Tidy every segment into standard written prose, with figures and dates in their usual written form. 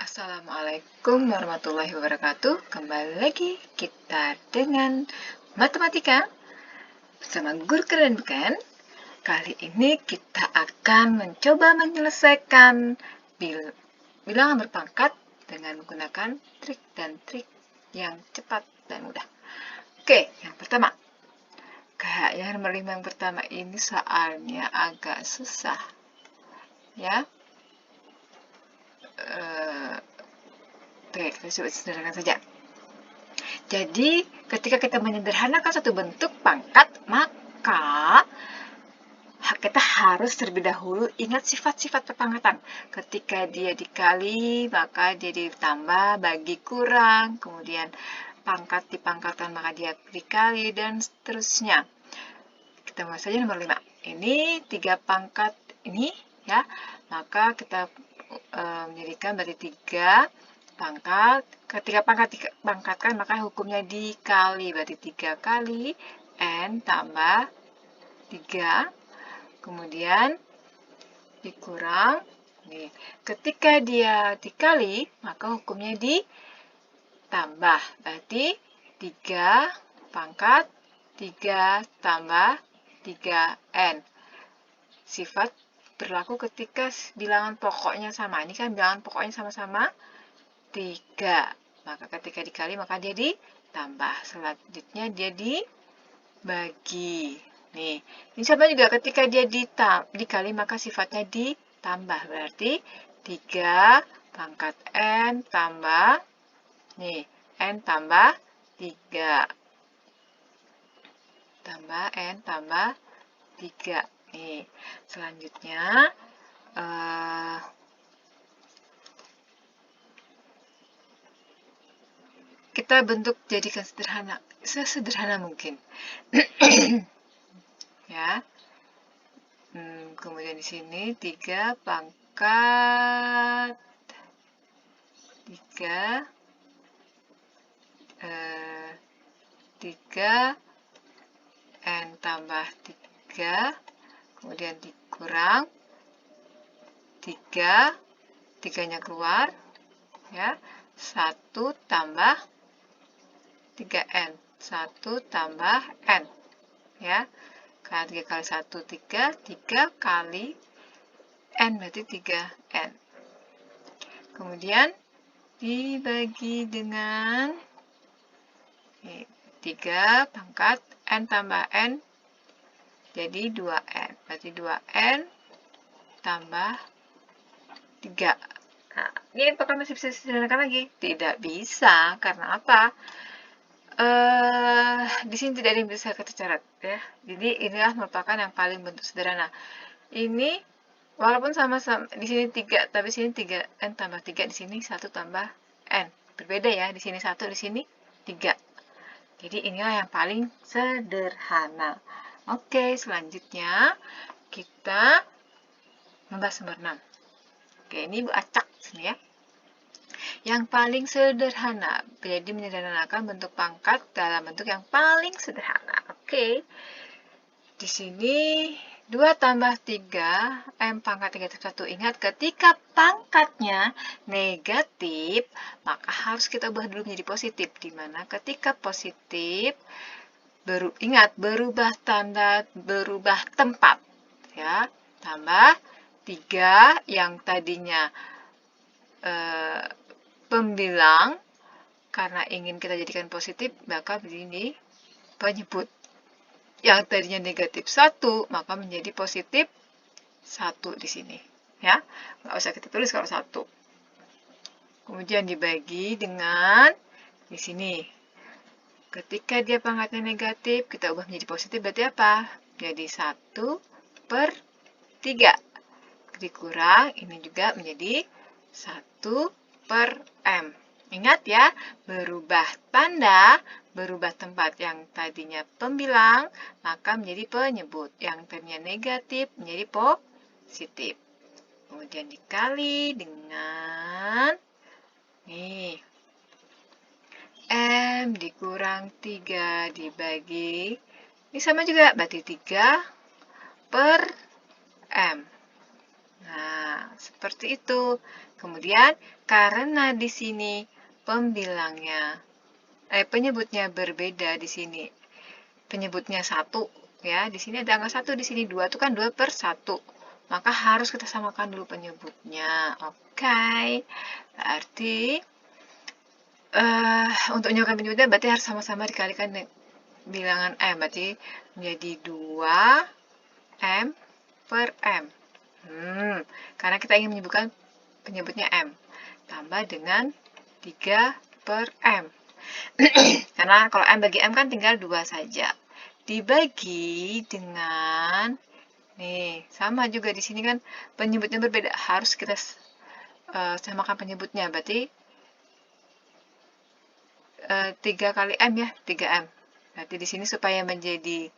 Assalamualaikum warahmatullahi wabarakatuh. Kembali lagi kita dengan matematika bersama guru keren bukan? Kali ini kita akan mencoba menyelesaikan bilangan berpangkat dengan menggunakan trik dan trik yang cepat dan mudah. Oke, yang pertama. Kayaknya nomor 5 yang pertama ini soalnya agak susah. Ya. Oke, kita coba sederhanakan saja. Jadi, ketika kita menyederhanakan satu bentuk pangkat, maka kita harus terlebih dahulu ingat sifat-sifat perpangkatan. Ketika dia dikali, maka dia ditambah, bagi kurang, kemudian pangkat dipangkatkan, maka dia dikali, dan seterusnya. Kita mulai saja nomor 5. Ini 3 pangkat ini, ya. Maka kita menjadikan berarti 3 pangkat. Ketika pangkat dipangkatkan, maka hukumnya dikali. Berarti 3 kali N tambah 3. Kemudian dikurang. Nih, ketika dia dikali, maka hukumnya ditambah. Berarti 3 pangkat 3 tambah 3N. Sifat berlaku ketika bilangan pokoknya sama. Ini kan bilangan pokoknya sama-sama 3. Maka ketika dikali, maka dia ditambah. Selanjutnya dia dibagi. Nih, ini sama juga ketika dia dikali, maka sifatnya ditambah. Berarti 3 pangkat N tambah, nih, N tambah 3. Tambah N tambah 3. Nih, selanjutnya kita bentuk jadikan sederhana, sesederhana mungkin. Ya. Kemudian di sini 3 pangkat 3 N tambah 3, kemudian dikurang 3, 3-nya keluar, ya, 1 tambah 3N, 1 tambah N, ya, karena 3 kali 1, 3, 3 kali N berarti 3N. Kemudian dibagi dengan 3 pangkat N tambah N, jadi 2N. Berarti 2N tambah 3. Nah, ini apakah masih bisa disederhanakan lagi? Tidak bisa. Karena apa? Di sini tidak ada yang bisa kita coret, ya. Jadi inilah merupakan yang paling bentuk sederhana. Ini walaupun sama-sama di sini 3, tapi di sini 3N tambah 3, di sini 1 tambah N. Berbeda ya, di sini 1, di sini 3. Jadi inilah yang paling sederhana. Oke, selanjutnya kita membahas nomor 6. Oke, ini Bu acak sini ya. Yang paling sederhana, jadi menyederhanakan bentuk pangkat dalam bentuk yang paling sederhana. Oke, di sini 2 tambah 3, M pangkat 3 tambah 1. Ingat, ketika pangkatnya negatif, maka harus kita ubah dulu menjadi positif. Dimana ketika positif, ingat, berubah tanda, berubah tempat. Ya, tambah 3 yang tadinya pembilang, karena ingin kita jadikan positif, maka begini penyebut. Yang tadinya negatif 1, maka menjadi positif 1 di sini. Ya, nggak usah kita tulis kalau 1. Kemudian dibagi dengan di sini. Ketika dia pangkatnya negatif, kita ubah menjadi positif, berarti apa? Jadi 1/3. Dikurang, ini juga menjadi 1/M. Ingat ya, berubah tanda, berubah tempat. Yang tadinya pembilang, maka menjadi penyebut. Yang tadinya negatif, menjadi positif. Kemudian dikali dengan, nih, M dikurang 3 dibagi, ini sama juga, berarti 3/M. Nah, seperti itu. Kemudian, karena di sini pembilangnya, penyebutnya berbeda di sini. Penyebutnya 1, ya. Di sini ada angka 1, di sini 2, itu kan 2 per 1. Maka harus kita samakan dulu penyebutnya. Oke. Berarti, untuk menyamakan penyebutnya berarti harus sama-sama dikalikan dengan bilangan M. Berarti menjadi 2 M per M. Karena kita ingin menyebutkan penyebutnya M. Tambah dengan 3 per M. Karena kalau M bagi M kan tinggal 2 saja. Dibagi dengan, nih, sama juga di sini kan penyebutnya berbeda. Harus kita samakan penyebutnya. Berarti 3 kali M ya, 3M. Berarti di sini supaya menjadi,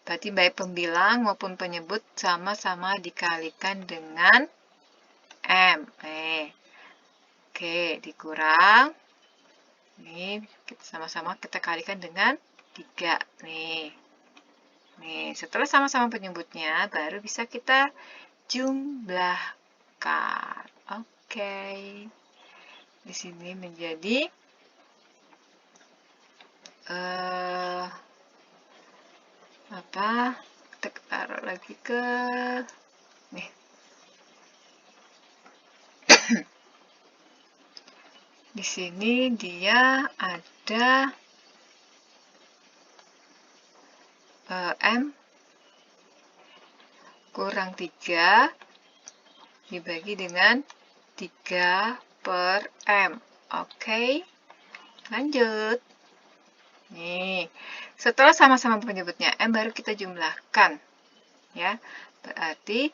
berarti baik pembilang maupun penyebut sama-sama dikalikan dengan M. Oke, dikurang. Nih, sama-sama kita kalikan dengan 3. Nih, setelah sama-sama penyebutnya, baru bisa kita jumlahkan. Oke. Di sini menjadi kita taruh lagi ke nih. Di sini dia ada M kurang 3 dibagi dengan 3 per M. Oke, lanjut. Nih, setelah sama-sama penyebutnya M, baru kita jumlahkan. Ya, berarti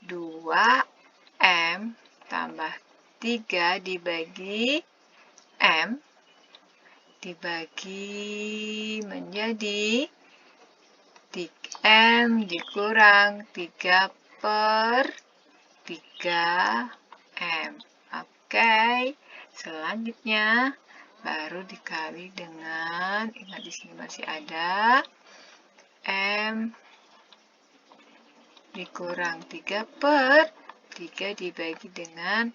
2M tambah 3 dibagi M dibagi menjadi 3M dikurang 3 per 3M. Oke, selanjutnya baru dikali dengan, ingat di sini masih ada M dikurang 3 per 3 dibagi dengan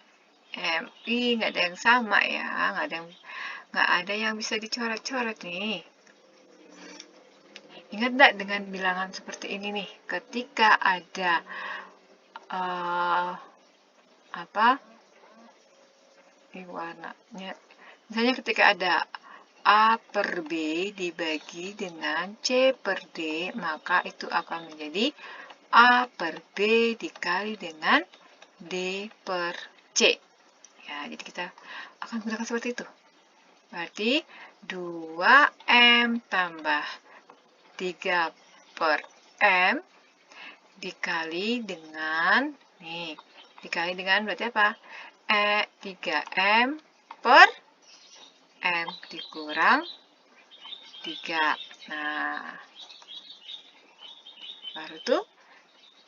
M. Nggak ada yang sama ya, nggak ada yang bisa dicoret-coret nih. Ingat nggak dengan bilangan seperti ini nih, ketika ada ini warnanya, misalnya ketika ada A per B dibagi dengan C per D, maka itu akan menjadi A per B dikali dengan D per C. Ya, jadi kita akan gunakan seperti itu. Berarti 2M tambah 3 per M dikali dengan, nih, dikali dengan berarti apa? 3M per M dikurang 3. Nah, baru tuh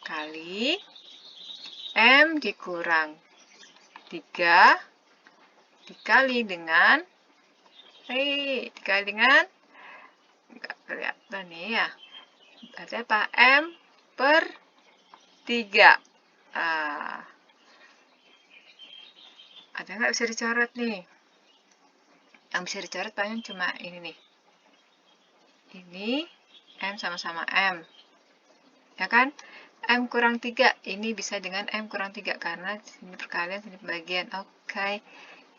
kali M dikurang 3 dikali dengan, nggak kelihatan nih ya, berarti apa? M per 3. Ada nggak bisa dicoret nih? Yang bisa dicoret paling cuma ini nih. Ini M sama-sama M. Ya kan? M kurang 3. Ini bisa dengan M kurang 3 karena sini perkalian, sini pembagian. Oke.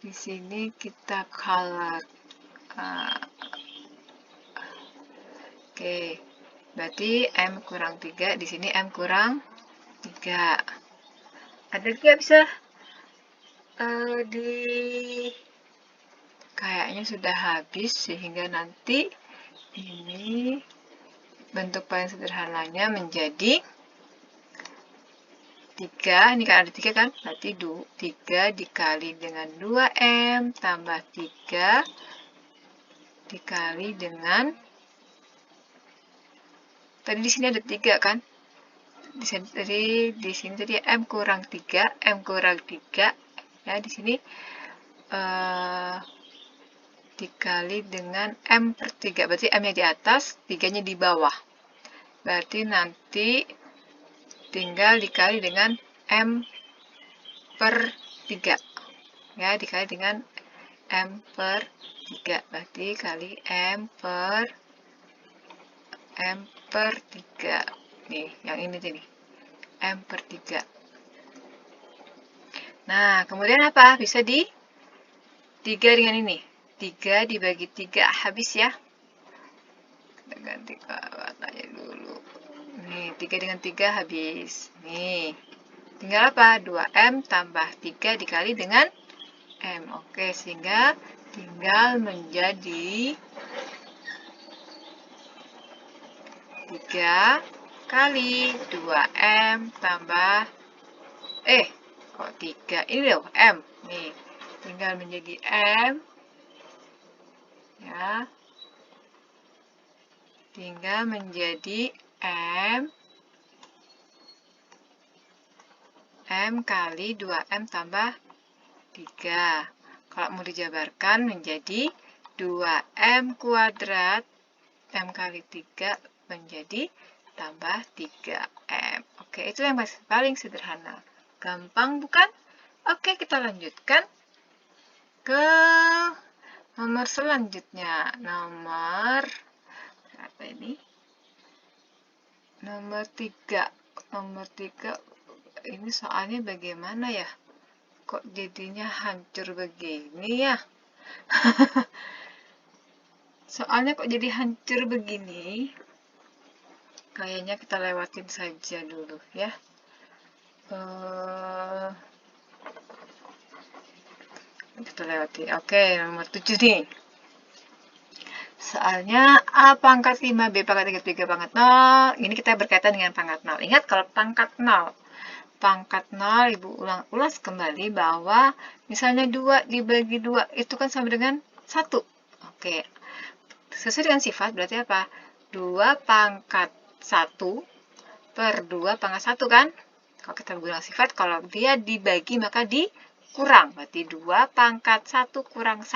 Di sini kita color. Oke. Berarti M kurang 3, di sini M kurang 3. Ada nggak bisa kayaknya sudah habis, sehingga nanti ini bentuk paling sederhananya menjadi 3, ini kan ada 3 kan, berarti 3 dikali dengan 2M tambah 3 dikali dengan, tadi di sini ada 3 kan, di sini tadi M kurang 3, M kurang 3, ya di sini dikali dengan M per 3, berarti M-nya di atas, 3-nya di bawah. Berarti nanti tinggal dikali dengan M per 3. Ya, dikali dengan M per 3. Berarti kali M per 3. Nih, yang ini nih. M per 3. Nah, kemudian apa? Bisa di 3 dengan ini. 3 dibagi 3 habis ya. Kita ganti ke warnanya dulu. Nih, 3 dengan 3 habis. Nih. Tinggal apa? 2M tambah 3 dikali dengan M. Oke, sehingga tinggal menjadi 3 kali 2M tambah kok 3? Ini loh, M. Nih, tinggal menjadi M. Ya. Tinggal menjadi M kali 2M tambah 3. Kalau mau dijabarkan menjadi 2M kuadrat M kali 3 menjadi tambah 3M. Oke, itu yang paling sederhana. Gampang bukan? Oke, kita lanjutkan ke nomor selanjutnya. Nomor apa ini? Nomor 3. Nomor 3 ini soalnya bagaimana ya? Kok jadinya hancur begini ya? Soalnya kok jadi hancur begini? Kayaknya kita lewatin saja dulu ya. Kita lewati. Oke, nomor 7 nih. Soalnya A pangkat 5, B pangkat 3 pangkat 0. Ini kita berkaitan dengan pangkat 0. Ingat kalau pangkat 0. Pangkat 0, Ibu ulas kembali bahwa misalnya 2 dibagi 2 itu kan sama dengan 1. Oke. Sesuai dengan sifat berarti apa? 2 pangkat 1 per 2 pangkat 1 kan? Kalau kita menggunakan sifat, kalau dia dibagi maka dikurang. Berarti 2 pangkat 1 kurang 1,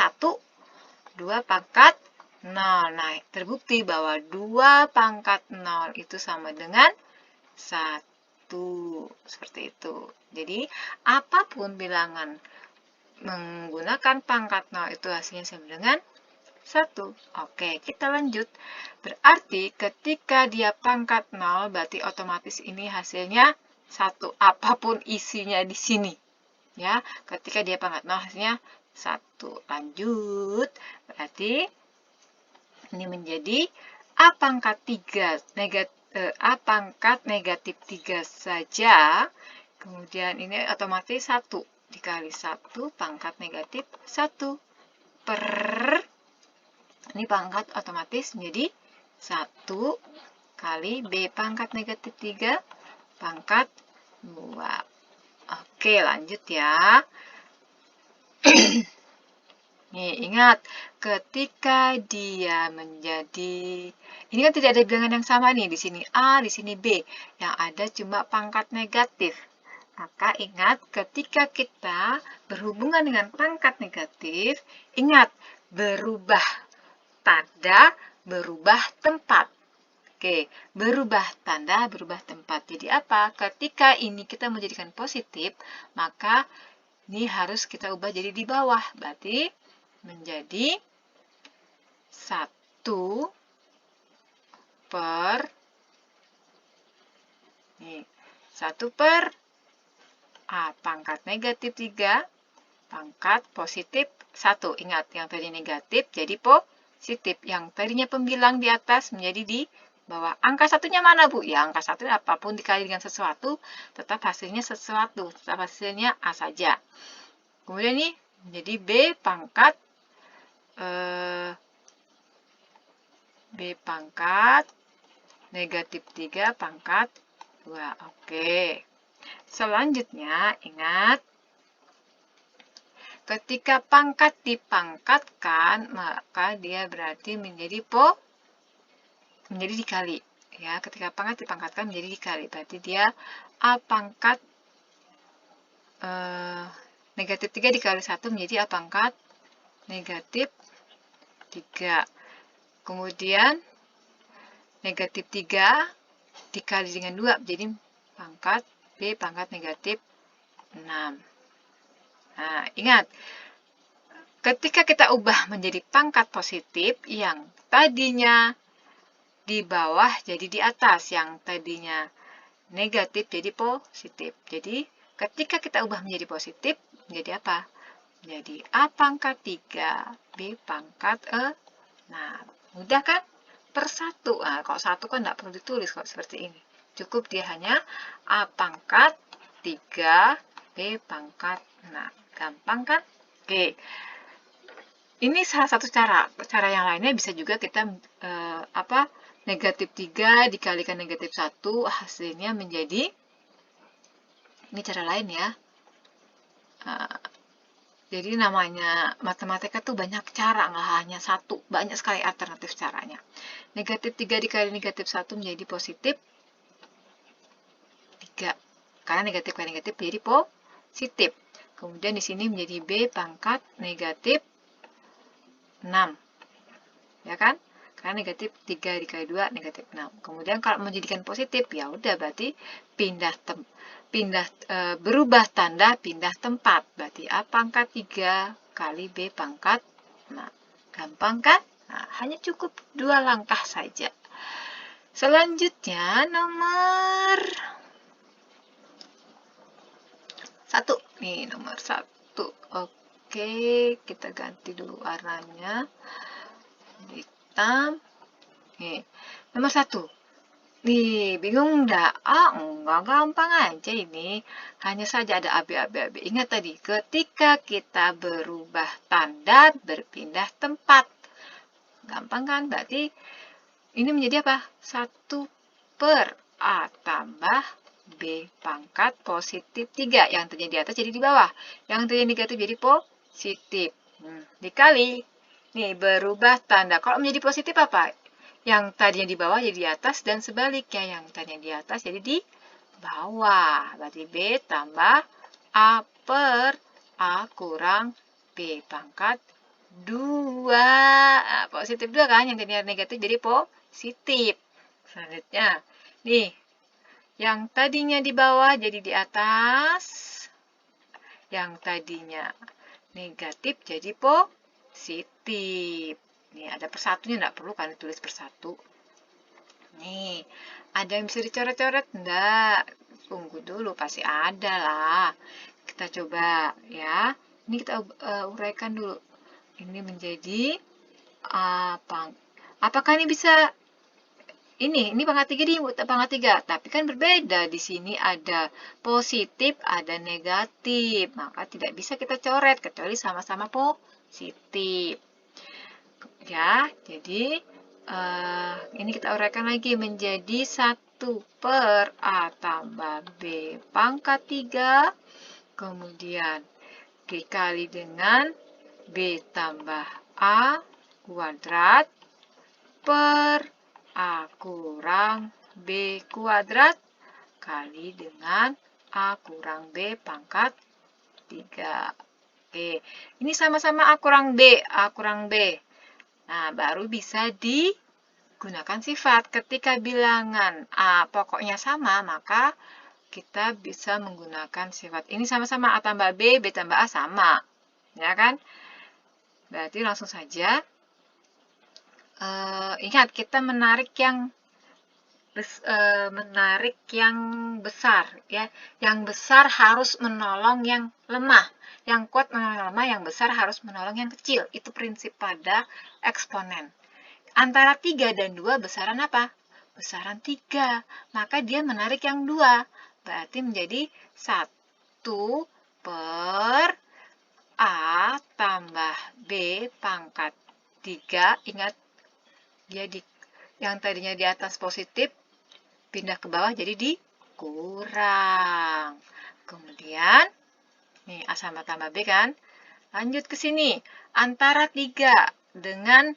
2 pangkat 0. Nah, terbukti bahwa 2 pangkat 0 itu sama dengan 1. Seperti itu. Jadi, apapun bilangan menggunakan pangkat 0 itu hasilnya sama dengan 1. Oke, kita lanjut. Berarti ketika dia pangkat 0, berarti otomatis ini hasilnya 1. Apapun isinya di sini. Ya, ketika dia pangkat 0 hasilnya 1. Lanjut. Berarti ini menjadi A pangkat 3 A pangkat negatif 3 saja. Kemudian ini otomatis 1 dikali 1 pangkat negatif 1 per ini pangkat otomatis menjadi 1 kali B pangkat negatif 3 pangkat 2. Oke, lanjut ya. Nih, ingat, ketika dia menjadi, ini kan tidak ada bilangan yang sama nih, di sini A, di sini B, yang ada cuma pangkat negatif. Maka ingat, ketika kita berhubungan dengan pangkat negatif, ingat, berubah tanda, berubah tempat. Oke, berubah tanda, berubah tempat. Jadi apa? Ketika ini kita menjadikan positif, maka ini harus kita ubah jadi di bawah. Berarti menjadi 1 per 1 A pangkat negatif 3 pangkat positif 1. Ingat, yang tadi negatif jadi positif. Yang tadinya pembilang di atas menjadi di bawah. Angka satunya mana, Bu? Ya, angka satu apapun dikali dengan sesuatu, tetap hasilnya sesuatu. Tetap hasilnya A saja. Kemudian ini menjadi B pangkat negatif 3 pangkat 2. Oke. Selanjutnya, ingat, ketika pangkat dipangkatkan, maka dia berarti menjadi dikali. Ya, ketika pangkat dipangkatkan menjadi dikali. Berarti dia A pangkat negatif 3 dikali 1 menjadi A pangkat negatif 3. Kemudian negatif 3 dikali dengan 2 jadi pangkat B pangkat negatif 6. Nah, ingat, ketika kita ubah menjadi pangkat positif, yang tadinya di bawah jadi di atas, yang tadinya negatif jadi positif. Jadi, ketika kita ubah menjadi positif, menjadi apa? Jadi A pangkat 3, B pangkat Nah, mudah kan? Per satu. Nah, kalau satu kan nggak perlu ditulis kalau seperti ini. Cukup dia hanya A pangkat 3, B pangkat 6. Gampang kan? Oke. Ini salah satu cara. Cara yang lainnya bisa juga kita negatif 3 dikalikan negatif 1, hasilnya menjadi, ini cara lain ya. Jadi namanya matematika tuh banyak cara, nggak hanya satu, banyak sekali alternatif caranya. Negatif 3 dikali negatif 1 menjadi positif 3. Karena negatif kali negatif jadi positif. Kemudian di sini menjadi B pangkat negatif 6. Ya kan? Karena negatif 3 dikali 2 negatif 6. Kemudian kalau menjadikan positif, ya udah berarti berubah tanda, pindah tempat. Berarti A pangkat 3 kali B pangkat 6. Gampang kan? Nah, hanya cukup 2 langkah saja. Selanjutnya nomor 1. Nih, nomor 1. Oke, kita ganti dulu warnanya. Hitam. Nih, nomor 1. Nih, bingung enggak? Enggak, gampang aja ini. Hanya saja ada AB, AB, AB. Ingat tadi, ketika kita berubah tanda, berpindah tempat. Gampang kan? Berarti ini menjadi apa? 1 per A tambah B pangkat positif 3. Yang tadinya di atas jadi di bawah. Yang tadinya negatif jadi positif. Dikali. Nih, berubah tanda. Kalau menjadi positif apa? Yang tadinya di bawah jadi di atas, dan sebaliknya. Yang tadinya di atas jadi di bawah. Berarti B tambah A per A kurang B pangkat 2. Nah, positif 2 kan? Yang tadinya negatif jadi positif. Selanjutnya, nih, yang tadinya di bawah jadi di atas. Yang tadinya negatif jadi positif. Nih, ada persatunya, nggak perlu kan ditulis persatu. Nih, ada yang bisa dicoret-coret? Enggak. Tunggu dulu, pasti ada lah. Kita coba ya. Ini kita uraikan dulu. Ini menjadi apakah ini bisa ini pangkat 3 di pangkat 3, tapi kan berbeda. Di sini ada positif, ada negatif. Maka tidak bisa kita coret kecuali sama-sama positif. Ya, jadi ini kita uraikan lagi menjadi 1 per A tambah B pangkat 3. Kemudian dikali dengan B tambah A kuadrat per A kurang B kuadrat kali dengan A kurang B pangkat 3. Oke, ini sama-sama A kurang B, A kurang B. Nah, baru bisa digunakan sifat. Ketika bilangan A pokoknya sama, maka kita bisa menggunakan sifat. Ini sama-sama A tambah B, B tambah A sama. Ya kan? Berarti langsung saja. Ingat, kita menarik yang besar, ya. Yang besar harus menolong yang lemah. Yang kuat menolong yang lemah, yang besar harus menolong yang kecil. Itu prinsip pada eksponen. Antara 3 dan 2 besaran apa? Besaran 3. Maka dia menarik yang 2. Berarti menjadi 1 per A tambah B pangkat 3. Ingat, dia yang tadinya di atas positif, pindah ke bawah jadi dikurang. Kemudian, nih A sama tambah B kan. Lanjut ke sini. Antara 3 dengan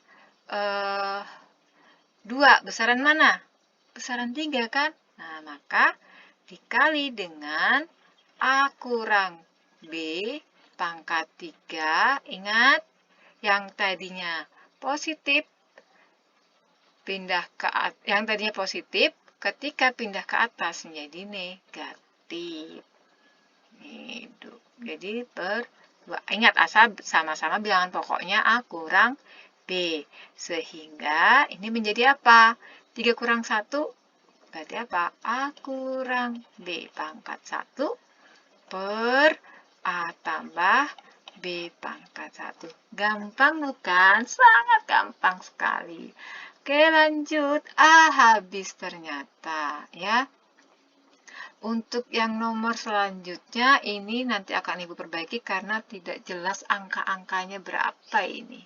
2, besaran mana? Besaran 3 kan? Nah, maka dikali dengan A kurang B pangkat 3. Ingat, yang tadinya positif, yang tadinya positif, ketika pindah ke atas menjadi negatif. Jadi Ingat, asal sama-sama bilangan pokoknya A kurang B. Sehingga ini menjadi apa? 3 kurang 1 berarti apa? A kurang B pangkat 1 per A tambah B pangkat 1. Gampang bukan? Sangat gampang sekali. Oke, lanjut. A habis ternyata, ya. Untuk yang nomor selanjutnya, ini nanti akan Ibu perbaiki karena tidak jelas angka-angkanya berapa ini.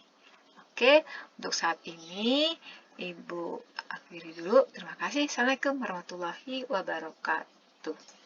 Oke, untuk saat ini Ibu akhiri dulu. Terima kasih. Assalamualaikum warahmatullahi wabarakatuh.